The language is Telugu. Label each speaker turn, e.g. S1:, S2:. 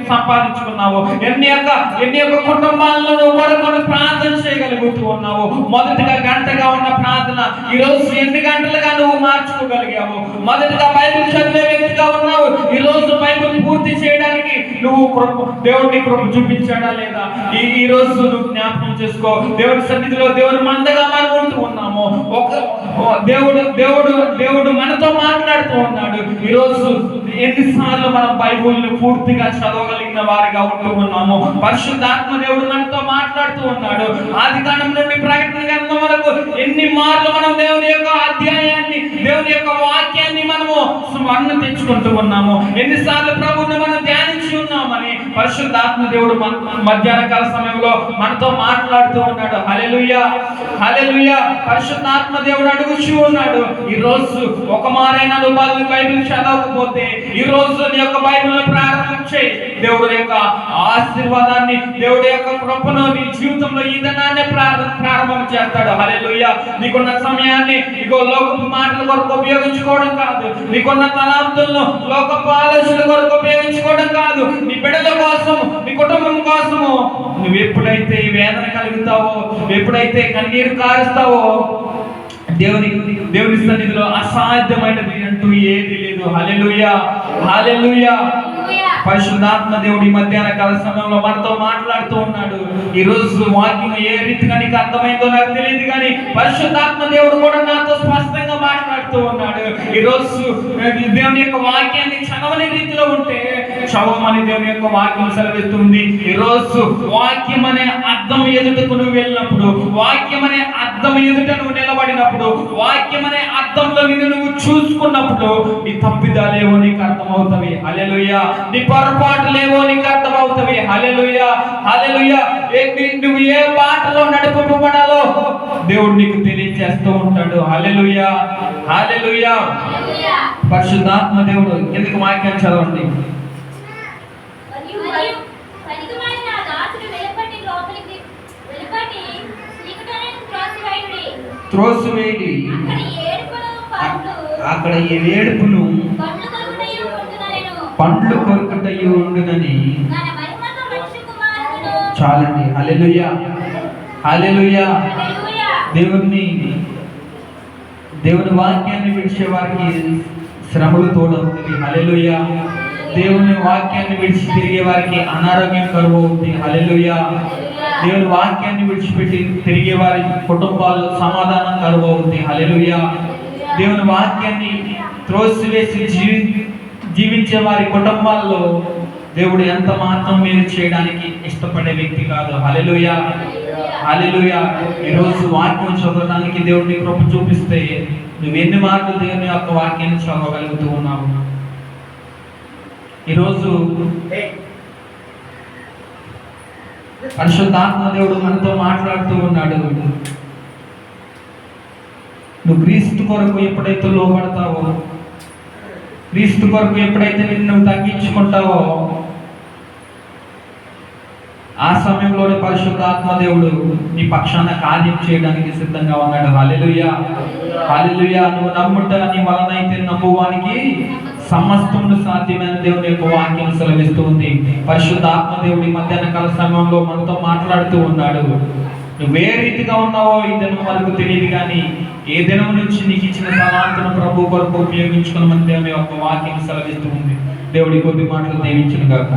S1: సంపాదించుకున్నావు, ఎన్ని యొక్క కుటుంబాలను నువ్వు కొరకు ప్రార్థన చేయగలుగుతూ ఉన్నావు. మొదటిగా గంటగా ఉన్న ప్రార్థన ఈరోజు ఎన్ని గంటలుగా నువ్వు మార్చుకోగలిగావు. మొదటిగా బైబిల్ చదివే వ్యక్తిగా ఉన్నావు, ఈరోజు బైబిల్ పూర్తి చేయడానికి నువ్వు దేవుడిని కృప చూపించాడా లేదా? ఈ రోజు నువ్వు జ్ఞాపకం చేసుకో. దేవుడి సన్నిధిలో దేవుని మందగా మనం ఉంటూ ఉన్నాము. దేవుడు మనతో మాట్లాడుతూ ఉన్నాడు. ఈరోజు ఎన్నిసార్లు మనం బైబిల్ని పూర్తిగా చదవగలిగిన వారిగా ఉంటూ ఉన్నాము. పరిశుద్ధాత్మ దేవుడు మనతో మాట్లాడుతూ ఉన్నాడు. ఆదికాండం నుండి ప్రకటన గ్రంథం వరకు ఎన్ని మార్లు మనం దేవుని యొక్క అధ్యాయాన్ని, దేవుని యొక్క వాక్యాన్ని మనము స్మరణ తెచ్చుకుంటూ ఉన్నాము. ఎన్నిసార్లు ప్రభువుని మనం ధ్యానించి ఉన్నామని పరిశుద్ధాత్మ దేవుడు మధ్యాహ్న కాల సమయంలో మనతో మాట్లాడుతూ ఉన్నాడు. హల్లెలూయా, హల్లెలూయా. పరిశుద్ధాత్మ దేవుడు అడుగుచూ ఉన్నాడు. ఈ రోజు ఒక మారైనా నువ్వు బైబిల్ చదవకపోతే ఈ రోజు నీ యొక్క బైబిల్ ప్రారంభం చేయి. దేవుడి యొక్క ఆశీర్వాదాన్ని, దేవుడి యొక్క కృపను నీ జీవితంలో ఈ దినాన్ని ప్రారంభం చేస్తాడు. హల్లెలూయా. నీకున్న సమయాన్ని ఇగో లోకపు మాటల కొరకు ఉపయోగించుకోవడం కాదు, నీకున్న తలాంతులను లోకపు ఆలోచనల కొరకు ఉపయోగించుకోవడం కాదు, నీ బిడ్డల కోసం, నీ కుటుంబం కోసము నువ్వు ఎప్పుడైతే వేదన కలుగుతావో, ఎప్పుడైతే కన్నీరు కారుస్తావో, దేవుని సన్నిధిలో అసాధ్యమైనది అంటూ ఏది లేదు. హల్లెలూయా, హల్లెలూయా. పరిశుద్ధాత్మ దేవుడి మధ్యాహ్న కాల సమయంలో మనతో మాట్లాడుతూ ఉన్నాడు. ఈ రోజు వాక్యం ఏ రీతిగా నీకు అర్థమైందో నాకు తెలియదు, కానీ పరిశుద్ధాత్మ దేవుడు కూడా నాతో స్పష్టంగా మాట్లాడుతూ ఉన్నాడు. ఈ రోజు దేవుని యొక్క వాక్యాన్ని చదవని రీతిలో ఉంటే చదవమని దేవుని యొక్క వాక్యం సెలవిస్తుంది. ఈ రోజు వాక్యం అనే అర్థం ఎదుటకు నువ్వు వెళ్ళినప్పుడు, వాక్యం అనే అర్థం ఎదుట నువ్వు నిలబడినప్పుడు, వాక్యం అనే అర్థంలో నిన్ను నువ్వు చూసుకున్నప్పుడు నీ తప్పిదాలేవో నీకు అర్థమవుతాయి. హల్లెలూయా. నీ పొరపాటులేవో నీకు అర్థమవుతాయి. హల్లెలూయా, హల్లెలూయా. నువ్వు ఏ బాటలో నడుపబడాలో దేవుడు నీకు తెలియజేస్తూ ఉంటాడు. హల్లెలూయా, హల్లెలూయా. పరిశుద్ధాత్మ దేవుడు ఎందుకు వాక్యం చదవండి. త్రోసివేయండి, అక్కడ ఏడుపును పండ్లు కొరుకుటయు ఉండునని. చాలండి. హల్లెలూయా, హల్లెలూయా. దేవుని వాక్యాన్ని విడిచే వారికి శ్రమలు తోడవుతుంది. హల్లెలూయా. దేవుని వాక్యాన్ని విడిచి తిరిగే వారికి అనారోగ్యం కరువు అవుతుంది. హల్లెలూయా. దేవుని వాక్యాన్ని విడిచిపెట్టి తిరిగే వారి కుటుంబాల్లో సమాధానం కరువు అవుతుంది. హల్లెలూయా. దేవుని వాక్యాన్ని త్రోసివేసి జీవించే వారి కుటుంబాల్లో దేవుడు ఎంత మాత్రం మేలు చేయడానికి ఇష్టపడే వ్యక్తి కాదు. హల్లెలూయా, హల్లెలూయా. ఈరోజు వాక్యం చదవడానికి దేవుడిని కృప చూపిస్తే నువ్వు ఎన్ని మార్లు దేవుని యొక్క వాక్యాన్ని చదవగలుగుతూ ఉన్నావు. ఈరోజు పరిశుద్ధాత్మ దేవుడు మనతో మాట్లాడుతూ ఉన్నాడు. నువ్వు క్రీస్తు కొరకు ఎప్పుడైతే లోపడతావో, క్రీస్తు కొరకు ఎప్పుడైతే నిన్ను తగ్గించుకుంటావో, ఆ సమయంలోనే పరిశుద్ధాత్మ దేవుడు నీ పక్షాన కార్యం చేయడానికి సిద్ధంగా ఉన్నాడు. హల్లెలూయా, హల్లెలూయా. నువ్వు నమ్ముట నీ వలనైతే నమ్మువానికి సమస్తమును సాధ్యమైన దేవుని యొక్క వాక్యం సెలవిస్తూ ఉంది. పరిశుద్ధాత్మ దేవుడి మధ్యాహ్న కాల సమయంలో మనతో మాట్లాడుతూ ఉన్నాడు. నువ్వు ఏ రీతిగా ఉన్నావో ఈ దినం వరకు తెలియదు, కానీ ఏ దినం నుంచి నీకు ఇచ్చిన తలాంతును ప్రభు కొరకు ఉపయోగించుకున్న దేవుని యొక్క వాక్యం సెలవిస్తూ ఉంది. దేవుడి కొద్ది మాటలు దీవించును గాక.